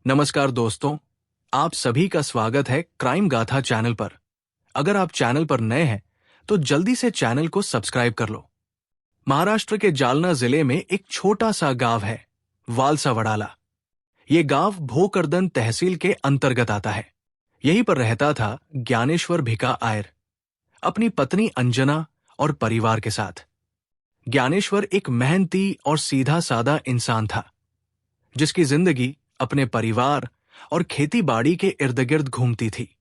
नमस्कार दोस्तों, आप सभी का स्वागत है क्राइम गाथा चैनल पर। अगर आप चैनल पर नए हैं तो जल्दी से चैनल को सब्सक्राइब कर लो। महाराष्ट्र के जालना जिले में एक छोटा सा गांव है, वालसावडाला। ये गांव भोकरदन तहसील के अंतर्गत आता है। यहीं पर रहता था ज्ञानेश्वर भिका आयर, अपनी पत्नी अंजना और परिवार के साथ। ज्ञानेश्वर एक मेहनती और सीधा साधा इंसान था, जिसकी जिंदगी अपने परिवार और खेती बाड़ी के इर्द गिर्द घूमती थी।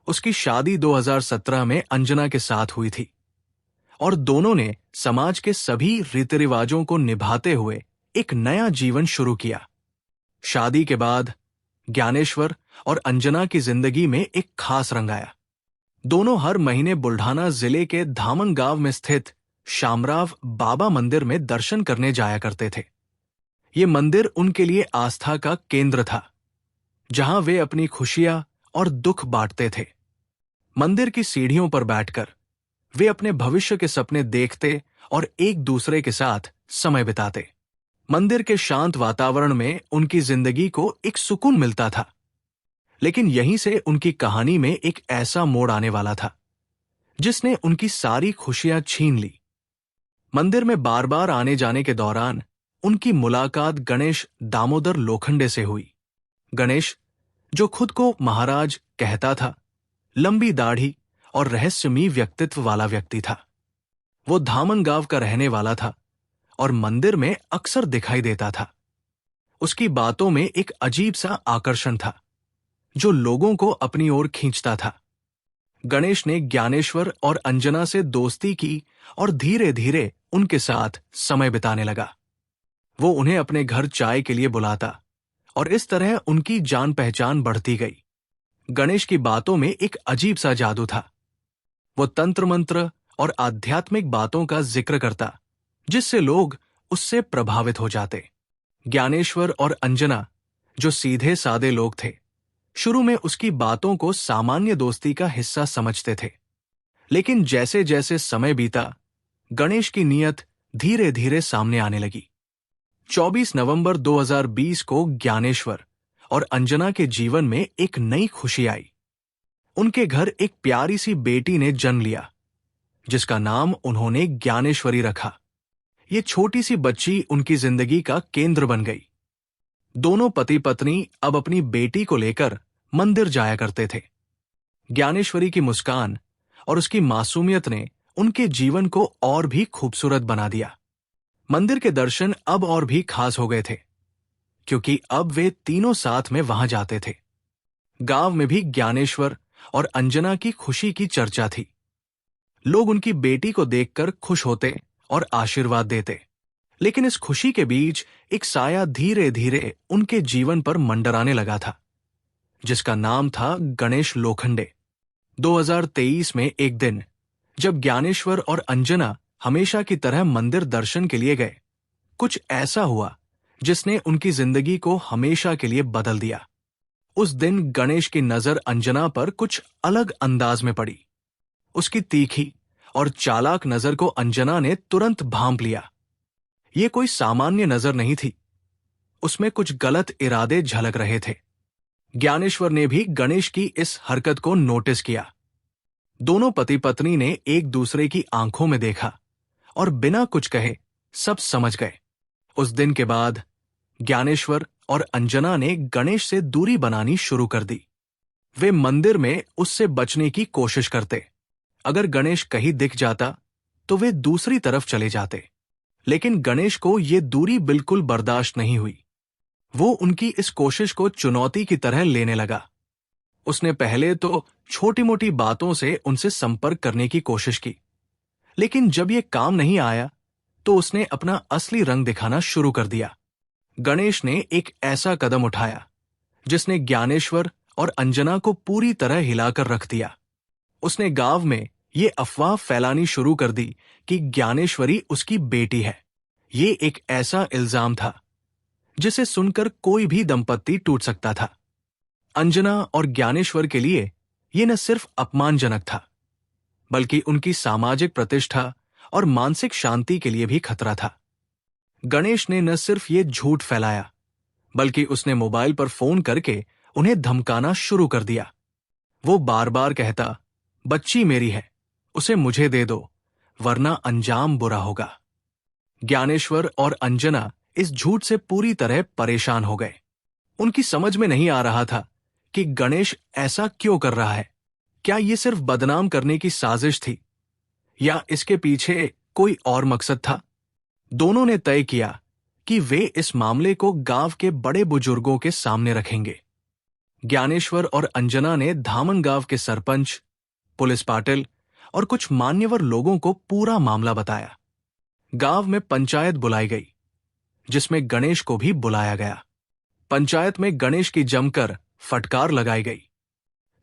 उसकी शादी 2017 में अंजना के साथ हुई थी और दोनों ने समाज के सभी रीति रिवाजों को निभाते हुए एक नया जीवन शुरू किया। शादी के बाद ज्ञानेश्वर और अंजना की जिंदगी में एक खास रंग आया। दोनों हर महीने बुल्ढाना जिले के धामन गांव में स्थित शामराव बाबा मंदिर में दर्शन करने जाया करते थे। ये मंदिर उनके लिए आस्था का केंद्र था, जहां वे अपनी खुशियां और दुख बांटते थे। मंदिर की सीढ़ियों पर बैठकर वे अपने भविष्य के सपने देखते और एक दूसरे के साथ समय बिताते। मंदिर के शांत वातावरण में उनकी जिंदगी को एक सुकून मिलता था। लेकिन यहीं से उनकी कहानी में एक ऐसा मोड़ आने वाला था जिसने उनकी सारी खुशियां छीन ली। मंदिर में बार बार आने जाने के दौरान उनकी मुलाकात गणेश दामोदर लोखंडे से हुई। गणेश, जो खुद को महाराज कहता था, लंबी दाढ़ी और रहस्यमयी व्यक्तित्व वाला व्यक्ति था। वो धामन गांव का रहने वाला था और मंदिर में अक्सर दिखाई देता था। उसकी बातों में एक अजीब सा आकर्षण था जो लोगों को अपनी ओर खींचता था। गणेश ने ज्ञानेश्वर और अंजना से दोस्ती की और धीरे धीरे उनके साथ समय बिताने लगा। वो उन्हें अपने घर चाय के लिए बुलाता और इस तरह उनकी जान पहचान बढ़ती गई। गणेश की बातों में एक अजीब सा जादू था। वो तंत्र मंत्र और आध्यात्मिक बातों का जिक्र करता, जिससे लोग उससे प्रभावित हो जाते। ज्ञानेश्वर और अंजना, जो सीधे सादे लोग थे, शुरू में उसकी बातों को सामान्य दोस्ती का हिस्सा समझते थे। लेकिन जैसे जैसे समय बीता, गणेश की नीयत धीरे धीरे सामने आने लगी। 24 नवंबर 2020 को ज्ञानेश्वर और अंजना के जीवन में एक नई खुशी आई। उनके घर एक प्यारी सी बेटी ने जन्म लिया, जिसका नाम उन्होंने ज्ञानेश्वरी रखा। ये छोटी सी बच्ची उनकी जिंदगी का केंद्र बन गई। दोनों पति पत्नी अब अपनी बेटी को लेकर मंदिर जाया करते थे। ज्ञानेश्वरी की मुस्कान और उसकी मासूमियत ने उनके जीवन को और भी खूबसूरत बना दिया। मंदिर के दर्शन अब और भी खास हो गए थे, क्योंकि अब वे तीनों साथ में वहां जाते थे। गांव में भी ज्ञानेश्वर और अंजना की खुशी की चर्चा थी। लोग उनकी बेटी को देखकर खुश होते और आशीर्वाद देते। लेकिन इस खुशी के बीच एक साया धीरे धीरे उनके जीवन पर मंडराने लगा था, जिसका नाम था गणेश लोखंडे। 2023 में एक दिन, जब ज्ञानेश्वर और अंजना हमेशा की तरह मंदिर दर्शन के लिए गए, कुछ ऐसा हुआ जिसने उनकी जिंदगी को हमेशा के लिए बदल दिया। उस दिन गणेश की नजर अंजना पर कुछ अलग अंदाज में पड़ी। उसकी तीखी और चालाक नजर को अंजना ने तुरंत भांप लिया। ये कोई सामान्य नजर नहीं थी, उसमें कुछ गलत इरादे झलक रहे थे। ज्ञानेश्वर ने भी गणेश की इस हरकत को नोटिस किया। दोनों पति पत्नी ने एक दूसरे की आंखों में देखा और बिना कुछ कहे सब समझ गए। उस दिन के बाद ज्ञानेश्वर और अंजना ने गणेश से दूरी बनानी शुरू कर दी। वे मंदिर में उससे बचने की कोशिश करते। अगर गणेश कहीं दिख जाता तो वे दूसरी तरफ चले जाते। लेकिन गणेश को ये दूरी बिल्कुल बर्दाश्त नहीं हुई। वो उनकी इस कोशिश को चुनौती की तरह लेने लगा। उसने पहले तो छोटी मोटी बातों से उनसे संपर्क करने की कोशिश की, लेकिन जब ये काम नहीं आया तो उसने अपना असली रंग दिखाना शुरू कर दिया। गणेश ने एक ऐसा कदम उठाया जिसने ज्ञानेश्वर और अंजना को पूरी तरह हिलाकर रख दिया। उसने गांव में ये अफवाह फैलानी शुरू कर दी कि ज्ञानेश्वरी उसकी बेटी है। ये एक ऐसा इल्जाम था जिसे सुनकर कोई भी दंपत्ति टूट सकता था। अंजना और ज्ञानेश्वर के लिए ये न सिर्फ अपमानजनक था, बल्कि उनकी सामाजिक प्रतिष्ठा और मानसिक शांति के लिए भी खतरा था। गणेश ने न सिर्फ ये झूठ फैलाया, बल्कि उसने मोबाइल पर फोन करके उन्हें धमकाना शुरू कर दिया। वो बार बार कहता, बच्ची मेरी है, उसे मुझे दे दो, वरना अंजाम बुरा होगा। ज्ञानेश्वर और अंजना इस झूठ से पूरी तरह परेशान हो गए। उनकी समझ में नहीं आ रहा था कि गणेश ऐसा क्यों कर रहा है। क्या ये सिर्फ बदनाम करने की साजिश थी या इसके पीछे कोई और मकसद था? दोनों ने तय किया कि वे इस मामले को गांव के बड़े बुजुर्गों के सामने रखेंगे। ज्ञानेश्वर और अंजना ने धामन गांव के सरपंच, पुलिस पाटिल और कुछ मान्यवर लोगों को पूरा मामला बताया। गांव में पंचायत बुलाई गई, जिसमें गणेश को भी बुलाया गया। पंचायत में गणेश की जमकर फटकार लगाई गई।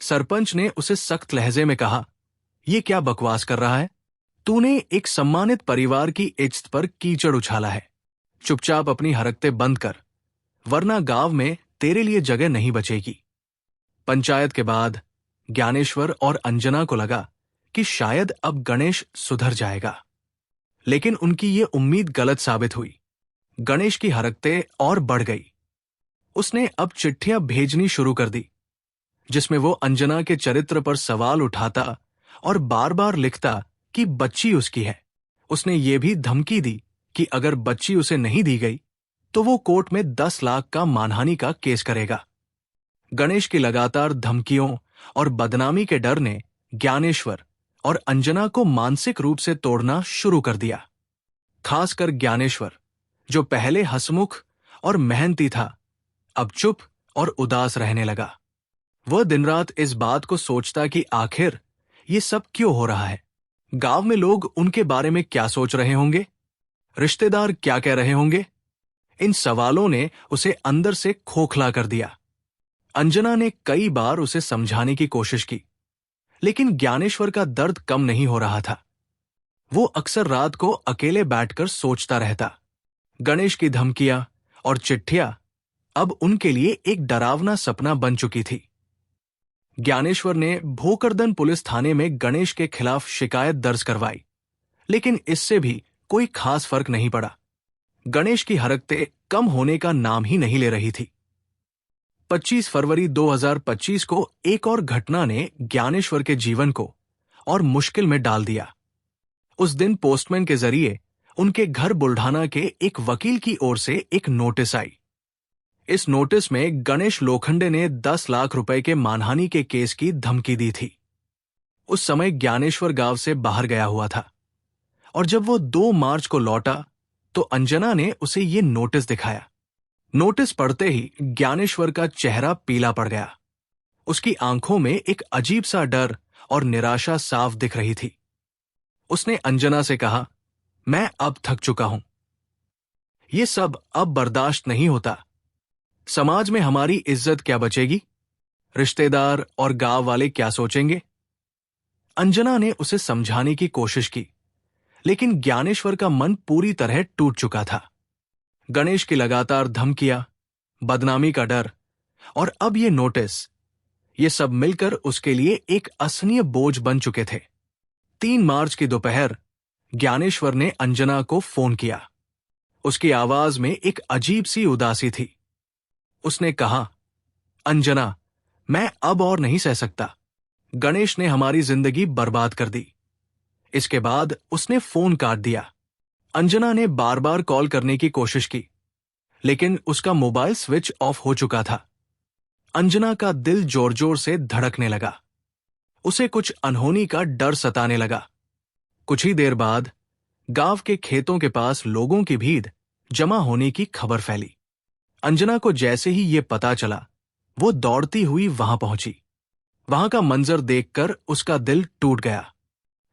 सरपंच ने उसे सख्त लहजे में कहा, यह क्या बकवास कर रहा है? तूने एक सम्मानित परिवार की इज्जत पर कीचड़ उछाला है। चुपचाप अपनी हरकतें बंद कर, वरना गांव में तेरे लिए जगह नहीं बचेगी। पंचायत के बाद ज्ञानेश्वर और अंजना को लगा कि शायद अब गणेश सुधर जाएगा, लेकिन उनकी ये उम्मीद गलत साबित हुई। गणेश की हरकतें और बढ़ गई। उसने अब चिट्ठियां भेजनी शुरू कर दी, जिसमें वो अंजना के चरित्र पर सवाल उठाता और बार बार लिखता कि बच्ची उसकी है। उसने ये भी धमकी दी कि अगर बच्ची उसे नहीं दी गई तो वो कोर्ट में 10 लाख का मानहानि का केस करेगा। गणेश की लगातार धमकियों और बदनामी के डर ने ज्ञानेश्वर और अंजना को मानसिक रूप से तोड़ना शुरू कर दिया। खासकर ज्ञानेश्वर, जो पहले हंसमुख और मेहनती था, अब चुप और उदास रहने लगा। वह दिन रात इस बात को सोचता कि आखिर ये सब क्यों हो रहा है। गांव में लोग उनके बारे में क्या सोच रहे होंगे, रिश्तेदार क्या कह रहे होंगे। इन सवालों ने उसे अंदर से खोखला कर दिया। अंजना ने कई बार उसे समझाने की कोशिश की, लेकिन ज्ञानेश्वर का दर्द कम नहीं हो रहा था। वो अक्सर रात को अकेले बैठकर सोचता रहता। गणेश की धमकियां और चिट्ठियां अब उनके लिए एक डरावना सपना बन चुकी थी। ज्ञानेश्वर ने भोकरदन पुलिस थाने में गणेश के खिलाफ शिकायत दर्ज करवाई, लेकिन इससे भी कोई खास फर्क नहीं पड़ा। गणेश की हरकतें कम होने का नाम ही नहीं ले रही थी। 25 फरवरी 2025 को एक और घटना ने ज्ञानेश्वर के जीवन को और मुश्किल में डाल दिया। उस दिन पोस्टमैन के जरिए उनके घर बुल्ढाना के एक वकील की ओर से एक नोटिस आई। इस नोटिस में गणेश लोखंडे ने 10 लाख रुपए के मानहानि के केस की धमकी दी थी। उस समय ज्ञानेश्वर गांव से बाहर गया हुआ था, और जब वो 2 मार्च को लौटा तो अंजना ने उसे ये नोटिस दिखाया। नोटिस पढ़ते ही ज्ञानेश्वर का चेहरा पीला पड़ गया। उसकी आंखों में एक अजीब सा डर और निराशा साफ दिख रही थी। उसने अंजना से कहा, मैं अब थक चुका हूं। ये सब अब बर्दाश्त नहीं होता। समाज में हमारी इज्जत क्या बचेगी? रिश्तेदार और गांव वाले क्या सोचेंगे? अंजना ने उसे समझाने की कोशिश की, लेकिन ज्ञानेश्वर का मन पूरी तरह टूट चुका था। गणेश की लगातार धमकियां, बदनामी का डर और अब ये नोटिस, ये सब मिलकर उसके लिए एक असहनीय बोझ बन चुके थे। 3 मार्च की दोपहर ज्ञानेश्वर ने अंजना को फोन किया। उसकी आवाज में एक अजीब सी उदासी थी। उसने कहा, अंजना, मैं अब और नहीं सह सकता। गणेश ने हमारी जिंदगी बर्बाद कर दी। इसके बाद उसने फोन काट दिया। अंजना ने बार बार कॉल करने की कोशिश की, लेकिन उसका मोबाइल स्विच ऑफ हो चुका था। अंजना का दिल जोर जोर से धड़कने लगा। उसे कुछ अनहोनी का डर सताने लगा। कुछ ही देर बाद गांव के खेतों के पास लोगों की भीड़ जमा होने की खबर फैली। अंजना को जैसे ही ये पता चला, वो दौड़ती हुई वहां पहुंची। वहां का मंजर देखकर उसका दिल टूट गया।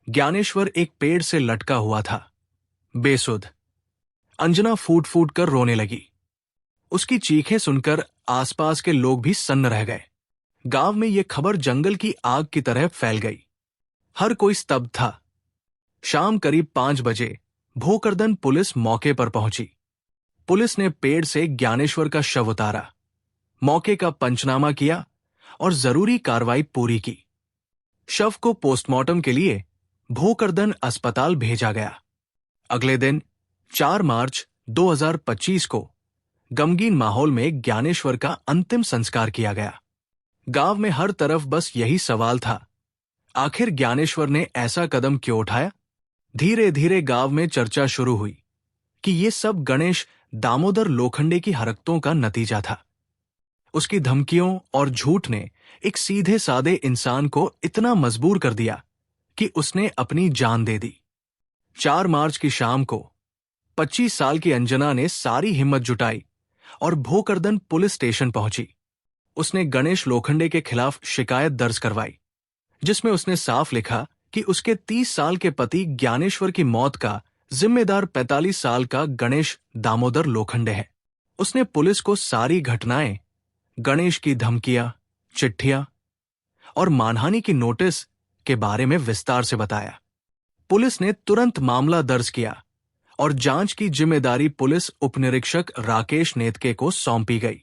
ज्ञानेश्वर एक पेड़ से लटका हुआ था, बेसुध। अंजना फूट फूट कर रोने लगी। उसकी चीखें सुनकर आसपास के लोग भी सन्न रह गए। गांव में यह खबर जंगल की आग की तरह फैल गई। हर कोई स्तब्ध था। शाम करीब 5 बजे भोकरदन पुलिस मौके पर पहुंची। पुलिस ने पेड़ से ज्ञानेश्वर का शव उतारा, मौके का पंचनामा किया और जरूरी कार्रवाई पूरी की। शव को पोस्टमार्टम के लिए भोकरदन अस्पताल भेजा गया। अगले दिन 4 मार्च 2025 को गमगीन माहौल में ज्ञानेश्वर का अंतिम संस्कार किया गया। गांव में हर तरफ बस यही सवाल था, आखिर ज्ञानेश्वर ने ऐसा कदम क्यों उठाया? धीरे धीरे गांव में चर्चा शुरू हुई कि ये सब गणेश दामोदर लोखंडे की हरकतों का नतीजा था। उसकी धमकियों और झूठ ने एक सीधे सादे इंसान को इतना मजबूर कर दिया कि उसने अपनी जान दे दी। 4 मार्च की शाम को 25 साल की अंजना ने सारी हिम्मत जुटाई और भोकरदन पुलिस स्टेशन पहुंची। उसने गणेश लोखंडे के खिलाफ शिकायत दर्ज करवाई, जिसमें उसने साफ लिखा कि उसके 30 साल के पति ज्ञानेश्वर की मौत का जिम्मेदार 45 साल का गणेश दामोदर लोखंडे है। उसने पुलिस को सारी घटनाएं, गणेश की धमकियां, चिट्ठियां और मानहानि की नोटिस के बारे में विस्तार से बताया। पुलिस ने तुरंत मामला दर्ज किया और जांच की जिम्मेदारी पुलिस उपनिरीक्षक राकेश नेतके को सौंपी गई।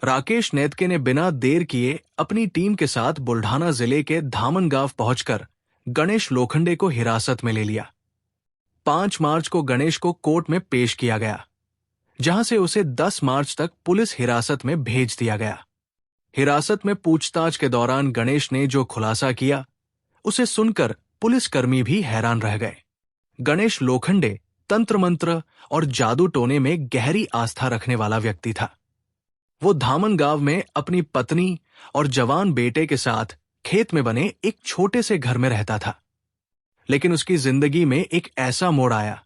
राकेश नेतके ने बिना देर किए अपनी टीम के साथ बुल्ढाना जिले के धामनगांव पहुंचकर गणेश लोखंडे को हिरासत में ले लिया। 5 मार्च को गणेश को कोर्ट में पेश किया गया, जहां से उसे 10 मार्च तक पुलिस हिरासत में भेज दिया गया। हिरासत में पूछताछ के दौरान गणेश ने जो खुलासा किया, उसे सुनकर पुलिसकर्मी भी हैरान रह गए। गणेश लोखंडे तंत्र मंत्र और जादू टोने में गहरी आस्था रखने वाला व्यक्ति था। वो धामनगांव में अपनी पत्नी और जवान बेटे के साथ खेत में बने एक छोटे से घर में रहता था। लेकिन उसकी जिंदगी में एक ऐसा मोड़ आया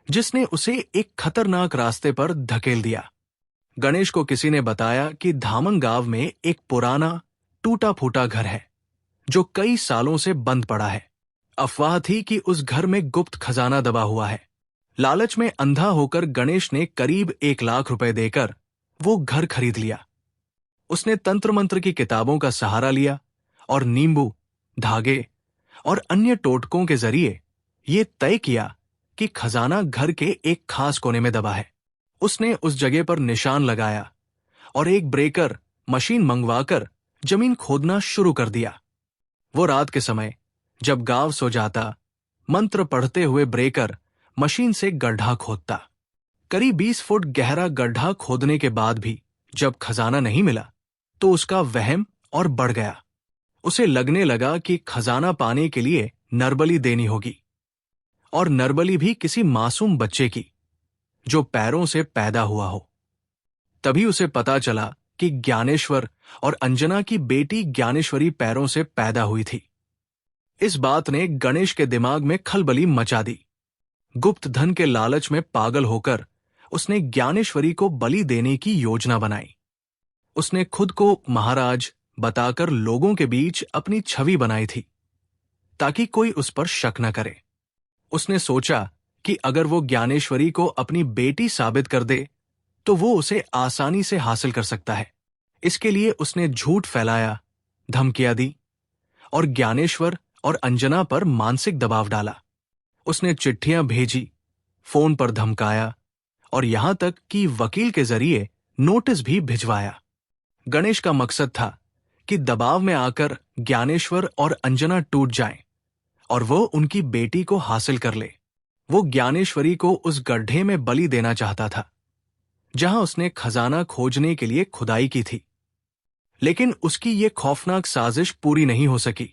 जिसने उसे एक खतरनाक रास्ते पर धकेल दिया। गणेश को किसी ने बताया कि धामनगांव में एक पुराना टूटा फूटा घर है जो कई सालों से बंद पड़ा है। अफवाह थी कि उस घर में गुप्त खजाना दबा हुआ है। लालच में अंधा होकर गणेश ने करीब 1 लाख रुपए देकर वो घर खरीद लिया। उसने तंत्र मंत्र की किताबों का सहारा लिया और नींबू, धागे और अन्य टोटकों के जरिए ये तय किया कि खजाना घर के एक खास कोने में दबा है। उसने उस जगह पर निशान लगाया और एक ब्रेकर मशीन मंगवाकर जमीन खोदना शुरू कर दिया। वो रात के समय जब गांव सो जाता, मंत्र पढ़ते हुए ब्रेकर मशीन से गड्ढा खोदता। करीब 20 फुट गहरा गड्ढा खोदने के बाद भी जब खजाना नहीं मिला तो उसका वहम और बढ़ गया। उसे लगने लगा कि खजाना पाने के लिए नरबली देनी होगी, और नरबली भी किसी मासूम बच्चे की जो पैरों से पैदा हुआ हो। तभी उसे पता चला कि ज्ञानेश्वर और अंजना की बेटी ज्ञानेश्वरी पैरों से पैदा हुई थी। इस बात ने गणेश के दिमाग में खलबली मचा दी। गुप्त धन के लालच में पागल होकर उसने ज्ञानेश्वरी को बलि देने की योजना बनाई। उसने खुद को महाराज बताकर लोगों के बीच अपनी छवि बनाई थी ताकि कोई उस पर शक न करे। उसने सोचा कि अगर वो ज्ञानेश्वरी को अपनी बेटी साबित कर दे तो वो उसे आसानी से हासिल कर सकता है। इसके लिए उसने झूठ फैलाया, धमकियां दी और ज्ञानेश्वर और अंजना पर मानसिक दबाव डाला। उसने चिट्ठियां भेजी, फोन पर धमकाया और यहां तक कि वकील के जरिए नोटिस भी भिजवाया। गणेश का मकसद था कि दबाव में आकर ज्ञानेश्वर और अंजना टूट जाएं और वो उनकी बेटी को हासिल कर ले। वो ज्ञानेश्वरी को उस गड्ढे में बलि देना चाहता था जहां उसने खजाना खोजने के लिए खुदाई की थी। लेकिन उसकी ये खौफनाक साजिश पूरी नहीं हो सकी।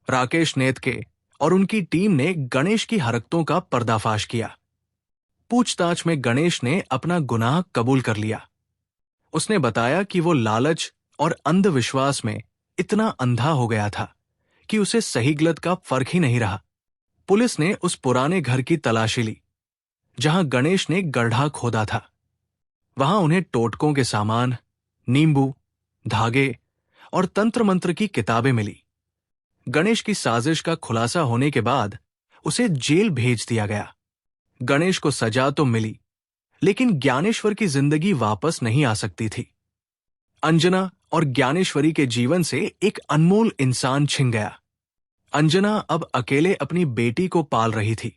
राकेश नेतके और उनकी टीम ने गणेश की हरकतों का पर्दाफाश किया। पूछताछ में गणेश ने अपना गुनाह कबूल कर लिया। उसने बताया कि वो लालच और अंधविश्वास में इतना अंधा हो गया था कि उसे सही गलत का फर्क ही नहीं रहा। पुलिस ने उस पुराने घर की तलाशी ली जहां गणेश ने गड्ढा खोदा था। वहां उन्हें टोटकों के सामान, नींबू, धागे और तंत्र मंत्र की किताबें मिली। गणेश की साजिश का खुलासा होने के बाद उसे जेल भेज दिया गया। गणेश को सजा तो मिली, लेकिन ज्ञानेश्वर की जिंदगी वापस नहीं आ सकती थी। अंजना और ज्ञानेश्वरी के जीवन से एक अनमोल इंसान छिन गया। अंजना अब अकेले अपनी बेटी को पाल रही थी,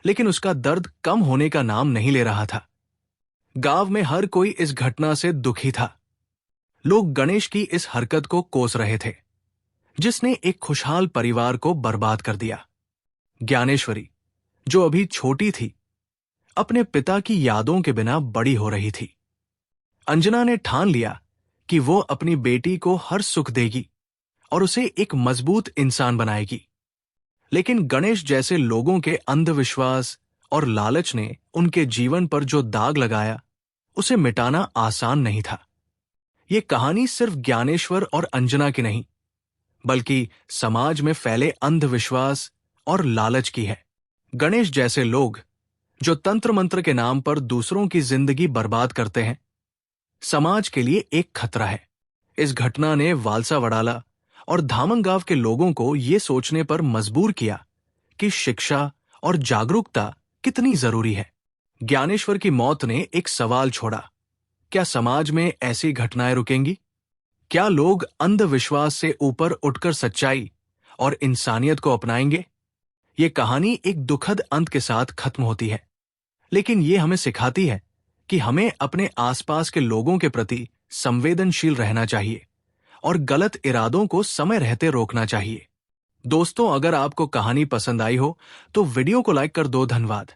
लेकिन उसका दर्द कम होने का नाम नहीं ले रहा था। गांव में हर कोई इस घटना से दुखी था। लोग गणेश की इस हरकत को कोस रहे थे, जिसने एक खुशहाल परिवार को बर्बाद कर दिया। ज्ञानेश्वरी, जो अभी छोटी थी, अपने पिता की यादों के बिना बड़ी हो रही थी। अंजना ने ठान लिया कि वो अपनी बेटी को हर सुख देगी और उसे एक मजबूत इंसान बनाएगी। लेकिन गणेश जैसे लोगों के अंधविश्वास और लालच ने उनके जीवन पर जो दाग लगाया, उसे मिटाना आसान नहीं था। ये कहानी सिर्फ ज्ञानेश्वर और अंजना की नहीं, बल्कि समाज में फैले अंधविश्वास और लालच की है। गणेश जैसे लोग जो तंत्र मंत्र के नाम पर दूसरों की जिंदगी बर्बाद करते हैं, समाज के लिए एक खतरा है। इस घटना ने वालसा वडाला और धामंगांव के लोगों को ये सोचने पर मजबूर किया कि शिक्षा और जागरूकता कितनी जरूरी है। ज्ञानेश्वर की मौत ने एक सवाल छोड़ा, क्या समाज में ऐसी घटनाएं रुकेंगी? क्या लोग अंधविश्वास से ऊपर उठकर सच्चाई और इंसानियत को अपनाएंगे? ये कहानी एक दुखद अंत के साथ खत्म होती है, लेकिन ये हमें सिखाती है कि हमें अपने आसपास के लोगों के प्रति संवेदनशील रहना चाहिए और गलत इरादों को समय रहते रोकना चाहिए। दोस्तों, अगर आपको कहानी पसंद आई हो तो वीडियो को लाइक कर दो। धन्यवाद।